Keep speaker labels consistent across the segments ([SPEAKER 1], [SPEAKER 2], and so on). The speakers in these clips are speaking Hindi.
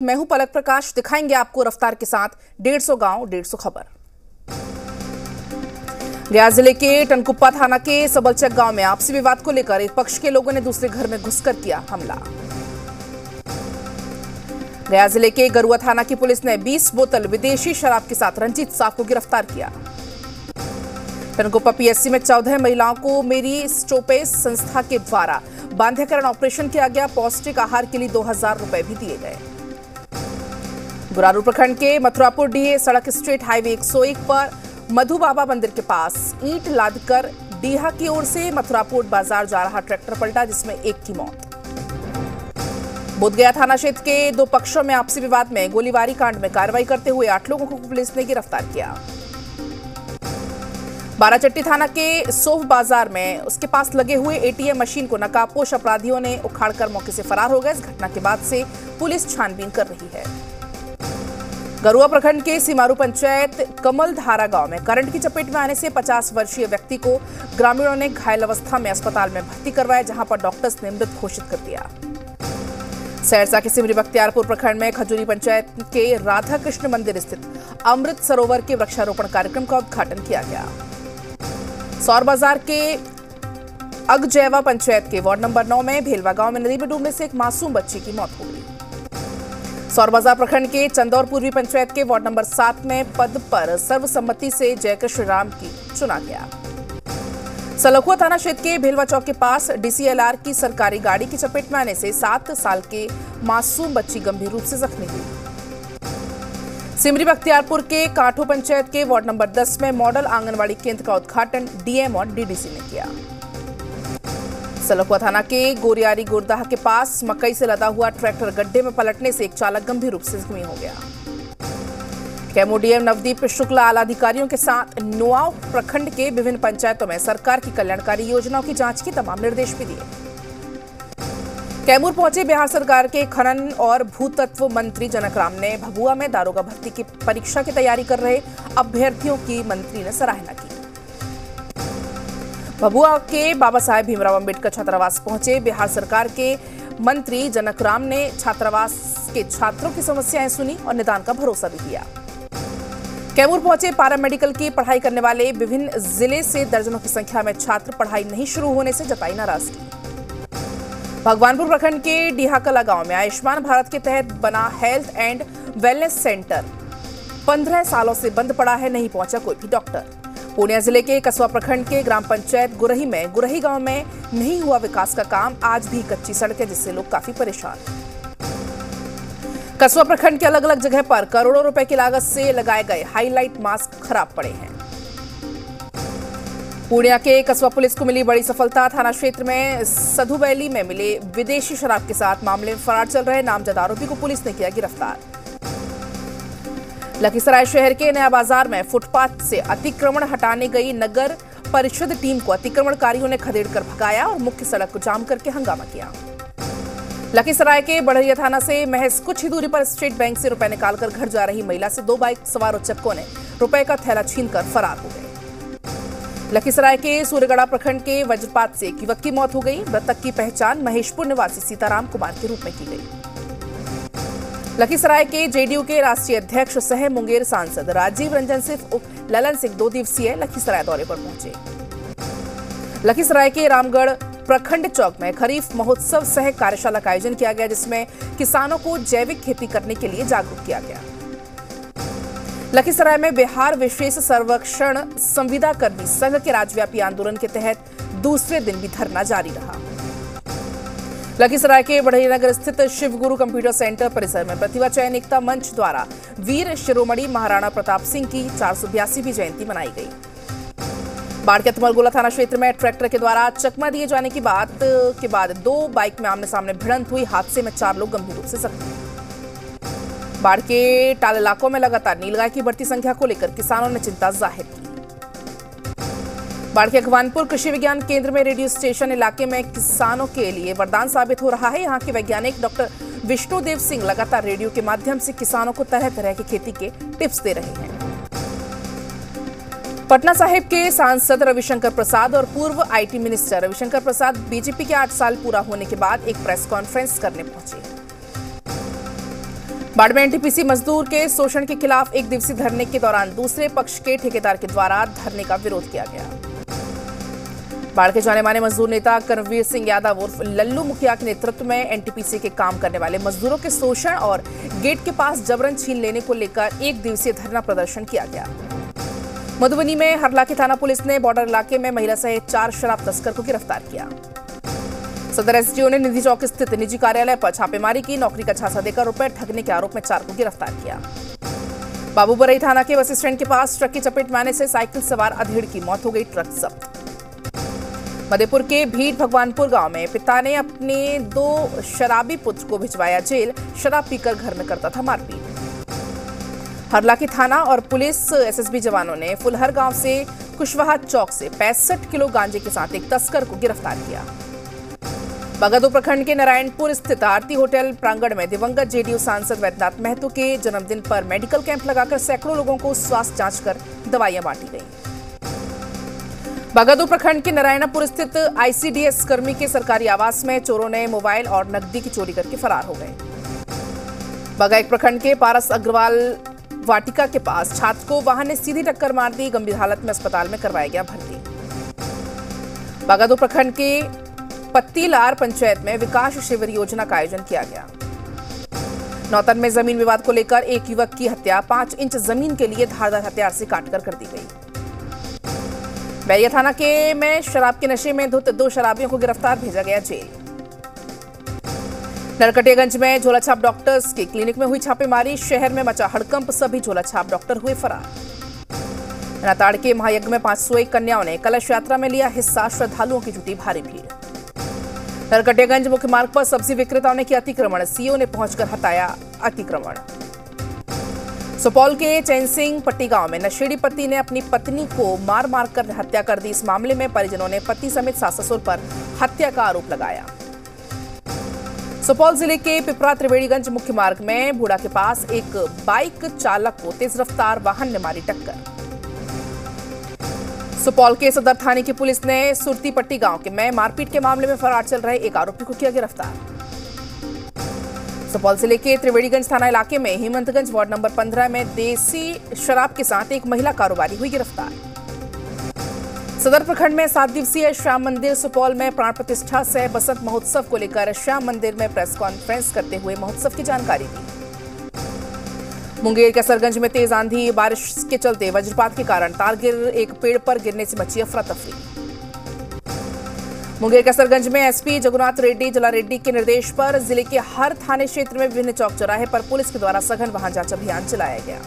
[SPEAKER 1] मैं हूं पलक प्रकाश, दिखाएंगे आपको रफ्तार के साथ 150 गांव 150 खबर। गया जिले के टनकुप्पा थाना के सबलचक गांव में आपसी विवाद को लेकर एक पक्ष के लोगों ने दूसरे घर में घुसकर किया हमला। गया जिले के गरुआ थाना की पुलिस ने 20 बोतल विदेशी शराब के साथ रंजीत साहब को गिरफ्तार किया। टनकुप्पा पीएससी में 14 महिलाओं को मेरी स्टोपेस संस्था के द्वारा बांध्यकरण ऑपरेशन किया गया। पौष्टिक आहार के लिए 2000 रुपए भी दिए गए। गुरारू प्रखंड के मथुरापुर डीहे सड़क स्टेट हाईवे 101 पर मधु बाबा मंदिर के पास ईंट लादकर डीहा की ओर से मथुरापुर बाजार जा रहा ट्रैक्टर पलटा, जिसमें एक की मौत। बोधगया थाना क्षेत्र के दो पक्षों में आपसी विवाद में गोलीबारी कांड में कार्रवाई करते हुए 8 लोगों को पुलिस ने गिरफ्तार किया। बाराचट्टी थाना के सोफ बाजार में उसके पास लगे हुए एटीएम मशीन को नकाबपोश अपराधियों ने उखाड़कर मौके से फरार हो गए। इस घटना के बाद से पुलिस छानबीन कर रही है। गरुआ प्रखंड के सीमारू पंचायत कमलधारा गांव में करंट की चपेट में आने से 50 वर्षीय व्यक्ति को ग्रामीणों ने घायल अवस्था में अस्पताल में भर्ती करवाया, जहां पर डॉक्टर्स ने मृत घोषित कर दिया। सहरसा के सिमरी बख्तियारपुर प्रखंड में खजूरी पंचायत के राधा कृष्ण मंदिर स्थित अमृत सरोवर के वृक्षारोपण कार्यक्रम का उद्घाटन किया गया। सौर बाजार के अगजैवा पंचायत के वार्ड नंबर 9 में भेलवा गांव में नदी में डूबने से एक मासूम बच्ची की मौत हो गई। सौरबाजार प्रखंड के चंदौर पूर्वी पंचायत के वार्ड नंबर 7 में पद पर सर्वसम्मति से जयकृष्ण राम की चुना गया। सलखुआ थाना क्षेत्र के भेलवा चौक के पास डीसीएलआर की सरकारी गाड़ी की चपेट में आने से 7 साल के मासूम बच्ची गंभीर रूप से जख्मी हुई। सिमरी बख्तियारपुर के काठो पंचायत के वार्ड नंबर 10 में मॉडल आंगनवाड़ी केंद्र का उद्घाटन डीएम और डीडीसी ने किया। सलखुआ थाना के गोरियारी गुरदाह के पास मकई से लदा हुआ ट्रैक्टर गड्ढे में पलटने से एक चालक गंभीर रूप से जख्मी हो गया। कैमूर डीएम नवदीप शुक्ला आला अधिकारियों के साथ नुआव प्रखंड के विभिन्न पंचायतों में सरकार की कल्याणकारी योजनाओं की जांच की तमाम निर्देश भी दिए। कैमूर पहुंचे बिहार सरकार के खनन और भूतत्व मंत्री जनक राम ने भभुआ में दारोगा भर्ती की परीक्षा की तैयारी कर रहे अभ्यर्थियों की मंत्री ने सराहना की। भभुआ के बाबा साहेब भीमराव अंबेडकर छात्रावास पहुंचे बिहार सरकार के मंत्री जनक राम ने छात्रावास के छात्रों की समस्याएं सुनी और निदान का भरोसा भी दिया। कैमूर पहुंचे पैरामेडिकल की पढ़ाई करने वाले विभिन्न जिले से दर्जनों की संख्या में छात्र पढ़ाई नहीं शुरू होने से जताई नाराजगी। भगवानपुर प्रखंड के डीहाकला गांव में आयुष्मान भारत के तहत बना हेल्थ एंड वेलनेस सेंटर 15 सालों से बंद पड़ा है, नहीं पहुंचा कोई भी डॉक्टर। पूर्णिया जिले के कसवा प्रखंड के ग्राम पंचायत गुरही में गुरही गांव में नहीं हुआ विकास का काम, आज भी कच्ची सड़क है जिससे लोग काफी परेशान। कसवा प्रखंड के अलग अलग जगह पर करोड़ों रुपए की लागत से लगाए गए हाईलाइट मास्क खराब पड़े हैं। पूर्णिया के कसवा पुलिस को मिली बड़ी सफलता। थाना क्षेत्र में सधुबैली में मिले विदेशी शराब के साथ मामले में फरार चल रहे नामजद आरोपी को पुलिस ने किया गिरफ्तार। लखीसराय शहर के नया बाजार में फुटपाथ से अतिक्रमण हटाने गई नगर परिषद टीम को अतिक्रमणकारियों ने खदेड़कर भगाया और मुख्य सड़क को जाम करके हंगामा किया। लखीसराय के बढ़िया थाना से महज कुछ ही दूरी पर स्टेट बैंक से रुपए निकालकर घर जा रही महिला से 2 बाइक सवार उच्चकों ने रुपए का थैला छीनकर फरार हो गए। लखीसराय के सूर्यगढ़ा प्रखंड के वज्रपात से एक युवक की मौत हो गई। मृतक की पहचान महेशपुर निवासी सीताराम कुमार के रूप में की गई। लखीसराय के जेडीयू के राष्ट्रीय अध्यक्ष सह मुंगेर सांसद राजीव रंजन सिंह ललन सिंह 2 दिवसीय लखीसराय दौरे पर पहुंचे। लखीसराय के रामगढ़ प्रखंड चौक में खरीफ महोत्सव सह कार्यशाला का आयोजन किया गया, जिसमें किसानों को जैविक खेती करने के लिए जागरूक किया गया। लखीसराय में बिहार विशेष सर्वेक्षण संविदा कर्मी संघ के राज्यव्यापी आंदोलन के तहत दूसरे दिन भी धरना जारी रहा। लखीसराय के बढ़ईनगर स्थित शिव गुरु कंप्यूटर सेंटर परिसर में प्रतिभा चयन एकता मंच द्वारा वीर शिरोमणि महाराणा प्रताप सिंह की 482वीं जयंती मनाई गई। बाढ़ के तुमरगोला थाना क्षेत्र में ट्रैक्टर के द्वारा चकमा दिए जाने की बात के बाद 2 बाइक में आमने सामने भिड़ंत हुई। हादसे में 4 लोग गंभीर रूप से जख्मी। बाढ़ के टाल इलाकों में लगातार नीलगाय की बढ़ती संख्या को लेकर किसानों ने चिंता जाहिर की। बाढ़ के अगवानपुर कृषि विज्ञान केंद्र में रेडियो स्टेशन इलाके में किसानों के लिए वरदान साबित हो रहा है। यहाँ के वैज्ञानिक डॉक्टर विष्णुदेव सिंह लगातार रेडियो के माध्यम से किसानों को तरह तरह की खेती के टिप्स दे रहे हैं। पटना साहिब के सांसद रविशंकर प्रसाद और पूर्व IT minister Ravishankar Prasad BJP के 8 साल पूरा होने के बाद एक प्रेस कॉन्फ्रेंस करने पहुंचे। बाढ़ में एनटीपीसी मजदूर के शोषण के खिलाफ एक दिवसीय धरने के दौरान दूसरे पक्ष के ठेकेदार के द्वारा धरने का विरोध किया गया। बाढ़ के जाने माने मजदूर नेता कर्मवीर सिंह यादव उर्फ लल्लू मुखिया के नेतृत्व में एनटीपीसी के काम करने वाले मजदूरों के शोषण और गेट के पास जबरन छीन लेने को लेकर एक दिवसीय धरना प्रदर्शन किया गया। मधुबनी में हरलाखी थाना पुलिस ने बॉर्डर इलाके में महिला सहित 4 शराब तस्कर को गिरफ्तार किया। सदर एसडीओ ने निधि चौक स्थित निजी कार्यालय पर छापेमारी की। नौकरी का झांसा देकर रुपए ठगने के आरोप में 4 को गिरफ्तार किया। बाबूबरई थाना के बस स्टैंड के पास ट्रक की चपेट में आने से साइकिल सवार अधेड़ की मौत हो गई, ट्रक जब्त। मधेपुर के भीड़ भगवानपुर गांव में पिता ने अपने 2 शराबी पुत्र को भिजवाया जेल, शराब पीकर घर में करता था मारपीट। हरलाखी थाना और पुलिस एसएसबी जवानों ने फुलहर गांव से कुशवाहा चौक से 65 किलो गांजे के साथ एक तस्कर को गिरफ्तार किया। बगदो प्रखंड के नारायणपुर स्थित आरती होटल प्रांगण में दिवंगत जेडीयू सांसद वैद्यनाथ महतो के जन्मदिन पर मेडिकल कैंप लगाकर सैकड़ों लोगों को स्वास्थ्य जांच कर दवाइयां बांटी गईं। बगदो प्रखंड के नारायणपुर स्थित आईसीडीएस कर्मी के सरकारी आवास में चोरों ने मोबाइल और नकदी की चोरी करके फरार हो गए। बगाइक प्रखंड के पारस अग्रवाल वाटिका के पास छात्र को वाहन ने सीधी टक्कर मार दी, गंभीर हालत में अस्पताल में करवाया गया भर्ती। बगदो प्रखंड के पत्तीलार पंचायत में विकास शिविर योजना का आयोजन किया गया। नौतन में जमीन विवाद को लेकर एक युवक की हत्या 5 इंच जमीन के लिए धारदार हथियार से काटकर कर दी गई। बैरिया थाना के में शराब के नशे में धुत 2 शराबियों को गिरफ्तार भेजा गया जेल। नरकटियागंज में झोलाछाप डॉक्टर्स की क्लिनिक में हुई छापेमारी, शहर में मचा हड़कंप, सभी झोलाछाप डॉक्टर हुए फरार। नाताड़ के महायज्ञ में 501 कन्याओं ने कलश यात्रा में लिया हिस्सा, श्रद्धालुओं की जुटी भारी भीड़। नरकटियागंज मुख्य मार्ग पर सब्जी विक्रेताओं ने किया अतिक्रमण, सीओ ने पहुंचकर हटाया अतिक्रमण। सुपौल के चैन सिंह पट्टी गांव में नशेड़ी पति ने अपनी पत्नी को मार मारकर हत्या कर दी। इस मामले में परिजनों ने पति समेत सास ससुर पर हत्या का आरोप लगाया। सुपौल जिले के पिपरा त्रिवेणीगंज मुख्य मार्ग में बूढ़ा के पास एक बाइक चालक को तेज रफ्तार वाहन ने मारी टक्कर। सुपौल के सदर थाने की पुलिस ने सुरती पट्टी गांव के में मारपीट के मामले में फरार चल रहे एक आरोपी को किया गिरफ्तार। सुपौल जिले के त्रिवेणीगंज थाना इलाके में हेमंतगंज वार्ड नंबर 15 में देसी शराब के साथ एक महिला कारोबारी हुई गिरफ्तार। सदर प्रखंड में 7 दिवसीय श्याम मंदिर सुपौल में प्राण प्रतिष्ठा से बसंत महोत्सव को लेकर श्याम मंदिर में प्रेस कॉन्फ्रेंस करते हुए महोत्सव की जानकारी दी। मुंगेर कैसरगंज में तेज आंधी बारिश के चलते वज्रपात के कारण तार गिर एक पेड़ पर गिरने से मची अफरा तफरी। मुंगेर कैसरगंज में एसपी जगन्नाथ रेड्डी जलारेड्डी के निर्देश पर जिले के हर थाने क्षेत्र में विभिन्न चौक चौराहे पर पुलिस के द्वारा सघन वाहन जांच अभियान चलाया गया।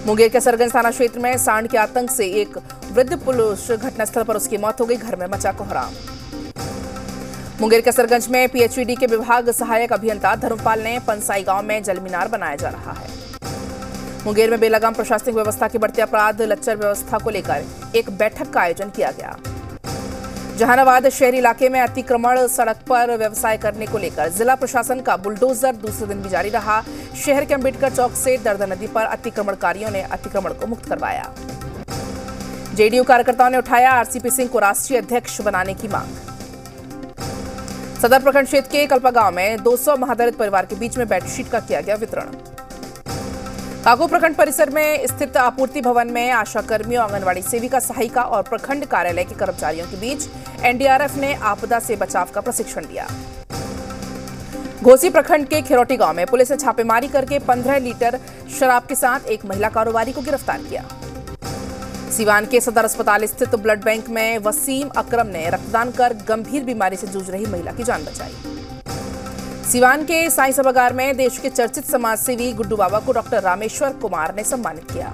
[SPEAKER 1] मुंगेर कैसरगंज थाना क्षेत्र में सांड के आतंक से एक वृद्ध पुरुष घटनास्थल पर उसकी मौत हो गई, घर में मचा कोहराम। मुंगेर कैसरगंज में पीएचईडी के विभाग सहायक अभियंता धर्मपाल ने पंसाई गांव में जल मीनार बनाया जा रहा है। मुंगेर में बेलगाम प्रशासनिक व्यवस्था के बढ़ते अपराध लच्चर व्यवस्था को लेकर एक बैठक का आयोजन किया गया। जहानाबाद शहरी इलाके में अतिक्रमण सड़क पर व्यवसाय करने को लेकर जिला प्रशासन का बुलडोजर दूसरे दिन भी जारी रहा। शहर के अंबेडकर चौक से दरदा नदी पर अतिक्रमणकारियों ने अतिक्रमण को मुक्त करवाया। जेडीयू कार्यकर्ताओं ने उठाया आरसीपी सिंह को राष्ट्रीय अध्यक्ष बनाने की मांग। सदर प्रखंड क्षेत्र के कल्पा गांव में 200 महादलित परिवार के बीच में बेडशीट का किया गया वितरण। काको प्रखंड परिसर में स्थित आपूर्ति भवन में आशा कर्मियों, आंगनबाड़ी सेविका, सहायिका और प्रखंड कार्यालय के कर्मचारियों के बीच एनडीआरएफ ने आपदा से बचाव का प्रशिक्षण दिया। घोसी प्रखंड के खिरौटी गांव में पुलिस ने छापेमारी करके 15 लीटर शराब के साथ एक महिला कारोबारी को गिरफ्तार किया। सीवान के सदर अस्पताल स्थित ब्लड बैंक में वसीम अकरम ने रक्तदान कर गंभीर बीमारी से जूझ रही महिला की जान बचाई। सीवान के साई सभागार में देश के चर्चित समाजसेवी गुड्डू बाबा को डॉक्टर रामेश्वर कुमार ने सम्मानित किया।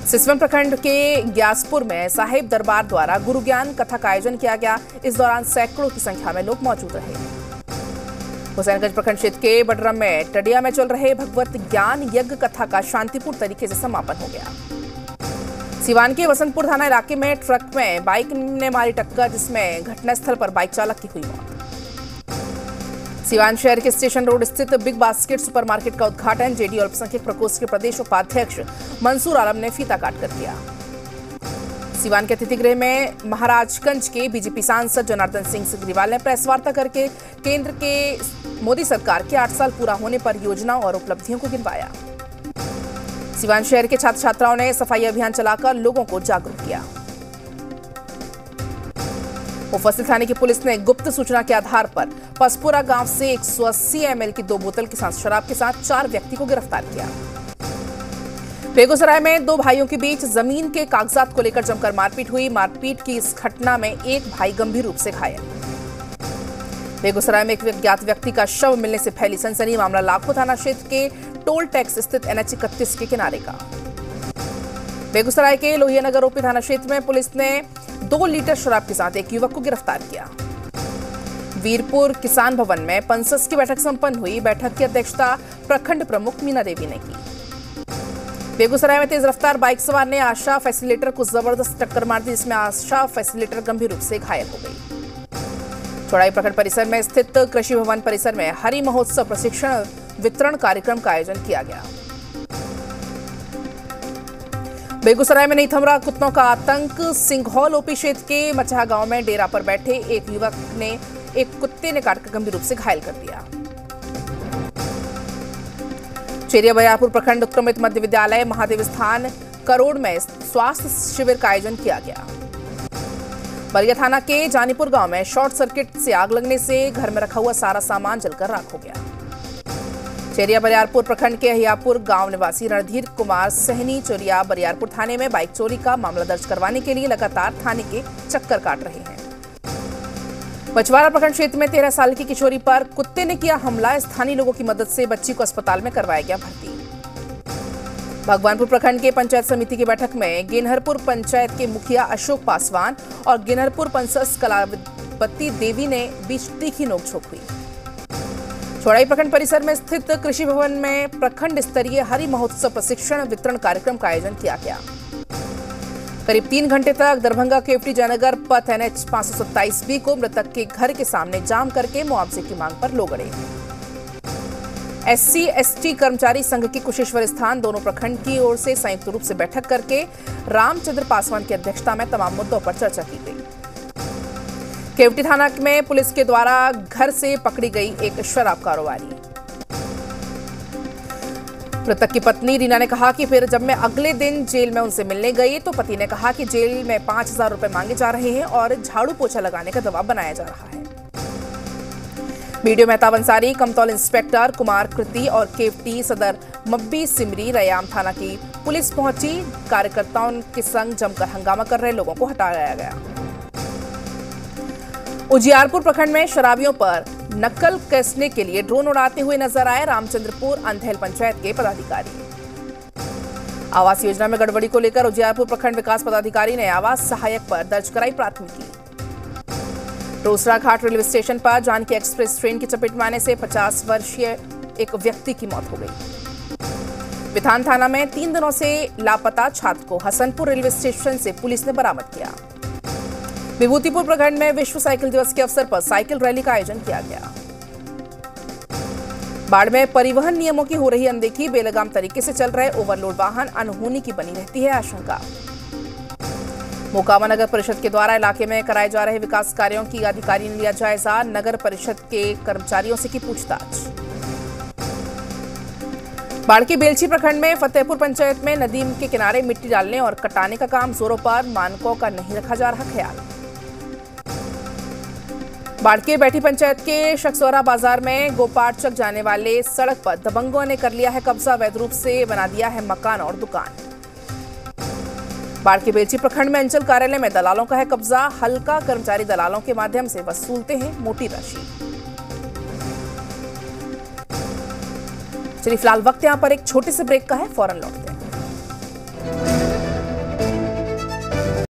[SPEAKER 1] सिसवन प्रखंड के ग्यासपुर में साहिब दरबार द्वारा गुरु ज्ञान कथा का आयोजन किया गया। इस दौरान सैकड़ों की संख्या में लोग मौजूद रहे। हुसैनगंज प्रखंड क्षेत्र के बडरम में टडिया में चल रहे भगवत ज्ञान यज्ञ कथा का शांतिपूर्ण तरीके से समापन हो गया। सिवान के वसंतपुर थाना इलाके में ट्रक में बाइक ने मारी टक्कर, जिसमें घटनास्थल पर बाइक चालक की हुई मौत। सिवान शहर के स्टेशन रोड स्थित बिग बास्केट सुपरमार्केट का उद्घाटन जेडीयू अल्पसंख्यक प्रकोष्ठ के प्रदेश उपाध्यक्ष मंसूर आलम ने फीता काटकर किया। सिवान के अतिथि गृह में महाराजगंज के बीजेपी सांसद जनार्दन सिंह सिग्रीवाल ने प्रेस वार्ता करके केंद्र के मोदी सरकार के 8 साल पूरा होने पर योजनाओं और उपलब्धियों को गिनवाया। सिवान शहर के छात्र छात्राओं ने सफाई अभियान चलाकर लोगों को जागरूक किया। मुफस्सिल थाने की पुलिस ने गुप्त सूचना के आधार पर पसपुरा गांव से 180 ml की 2 बोतल के साथ शराब के साथ 4 व्यक्ति को गिरफ्तार किया। बेगूसराय में 2 भाइयों के बीच जमीन के कागजात को लेकर जमकर मारपीट हुई। मारपीट की इस घटना में एक भाई गंभीर रूप से घायल। बेगूसराय में एक अज्ञात व्यक्ति का शव मिलने से फैली सनसनी। मामला लाखों थाना क्षेत्र के टोल टैक्स स्थित NH 31 के किनारे का। बेगूसराय के लोहियानगर ओपी थाना क्षेत्र में पुलिस ने 2 लीटर शराब के साथ एक युवक को गिरफ्तार किया। वीरपुर किसान भवन में पंसस की बैठक संपन्न हुई। बैठक की अध्यक्षता प्रखंड प्रमुख मीना देवी ने की। बेगूसराय में तेज रफ्तार बाइक सवार ने आशा फैसिलिटेटर को जबरदस्त टक्कर मार दी, जिसमें आशा फैसिलिटेटर गंभीर रूप से घायल हो गई। चौड़ाई प्रखंड परिसर में स्थित कृषि भवन परिसर में हरि महोत्सव प्रशिक्षण वितरण कार्यक्रम का आयोजन किया गया। बेगूसराय में नहीं थम रहा कुत्तों का आतंक। सिंघौल ओपी क्षेत्र के मचहा गांव में डेरा पर बैठे एक युवक ने एक कुत्ते ने काटकर गंभीर रूप से घायल कर दिया। चेरिया बरियारपुर प्रखंड उत्क्रमित मध्य विद्यालय महादेव स्थान करोड़ में स्वास्थ्य शिविर का आयोजन किया गया। बलिया थाना के जानीपुर गांव में शॉर्ट सर्किट से आग लगने से घर में रखा हुआ सारा सामान जलकर राख हो गया। चेरिया बरियारपुर प्रखंड के अहियापुर गांव निवासी रणधीर कुमार सहनी चोरिया बरियारपुर थाने में बाइक चोरी का मामला दर्ज करवाने के लिए लगातार थाने के चक्कर काट रहे हैं। बछवाड़ा प्रखंड क्षेत्र में 13 साल की किशोरी पर कुत्ते ने किया हमला। स्थानीय लोगों की मदद से बच्ची को अस्पताल में करवाया गया भर्ती। भगवानपुर प्रखंड के पंचायत समिति की बैठक में गिनहरपुर पंचायत के मुखिया अशोक पासवान और गिनहरपुर पंसस कलावती देवी ने बीच तीखी नोकझोंक हुई। चौड़ाई प्रखंड परिसर में स्थित कृषि भवन में प्रखंड स्तरीय हरि महोत्सव प्रशिक्षण वितरण कार्यक्रम का आयोजन किया गया। करीब 3 घंटे तक दरभंगा केवटी जयनगर पथ NH 527B को मृतक के घर के सामने जाम करके मुआवजे की मांग पर लोग अड़े। SC/ST कर्मचारी संघ की कुशेश्वर स्थान दोनों प्रखंड की ओर से संयुक्त रूप से बैठक करके रामचंद्र पासवान की अध्यक्षता में तमाम मुद्दों पर चर्चा की गई। केवटी थाना में पुलिस के द्वारा घर से पकड़ी गई एक शराब कारोबारी। मृतक की पत्नी रीना ने कहा कि फिर जब मैं अगले दिन जेल में उनसे मिलने गई तो पति ने कहा कि जेल में 5,000 रुपए मांगे जा रहे हैं और झाड़ू पोछा लगाने का दबाव बनाया जा रहा है। वीडियो मेहताब अंसारी, कमतौल इंस्पेक्टर कुमार कृति और केवटी सदर मब्बी सिमरी रयाम थाना की पुलिस पहुंची। कार्यकर्ताओं के संग जमकर हंगामा कर रहे लोगों को हटाया गया। उजियारपुर प्रखंड में शराबियों पर नकल कसने के लिए ड्रोन उड़ाते हुए नजर आए रामचंद्रपुर अंधेल पंचायत के पदाधिकारी। आवास योजना में गड़बड़ी को लेकर उजियारपुर प्रखंड विकास पदाधिकारी ने आवास सहायक पर दर्ज कराई प्राथमिकी। रोसड़ा घाट रेलवे स्टेशन पर जानकी एक्सप्रेस ट्रेन की चपेट में आने से 50 वर्षीय एक व्यक्ति की मौत हो गई। विधान थाना में 3 दिनों से लापता छात्र को हसनपुर रेलवे स्टेशन से पुलिस ने बरामद किया। विभूतिपुर प्रखंड में विश्व साइकिल दिवस के अवसर पर साइकिल रैली का आयोजन किया गया। बाढ़ में परिवहन नियमों की हो रही अनदेखी, बेलगाम तरीके से चल रहे ओवरलोड वाहन, अनहोनी की बनी रहती है आशंका। मोकामा नगर परिषद के द्वारा इलाके में कराए जा रहे विकास कार्यों की अधिकारी ने लिया जायजा। नगर परिषद के कर्मचारियों से की पूछताछ। बाढ़ के बेलछी प्रखंड में फतेहपुर पंचायत में नदी के किनारे मिट्टी डालने और कटाने का काम जोरों पर, मानकों का नहीं रखा जा रहा ख्याल। बाढ़ के बैठी पंचायत के शक्सौरा बाजार में गोपाटचक जाने वाले सड़क पर दबंगों ने कर लिया है कब्जा। अवैध रूप से बना दिया है मकान और दुकान। बाढ़ के बेलछी प्रखंड में अंचल कार्यालय में दलालों का है कब्जा। हल्का कर्मचारी दलालों के माध्यम से वसूलते हैं मोटी राशि। चलिए फिलहाल वक्त यहां पर एक छोटे से ब्रेक का है, फौरन लौटते हैं।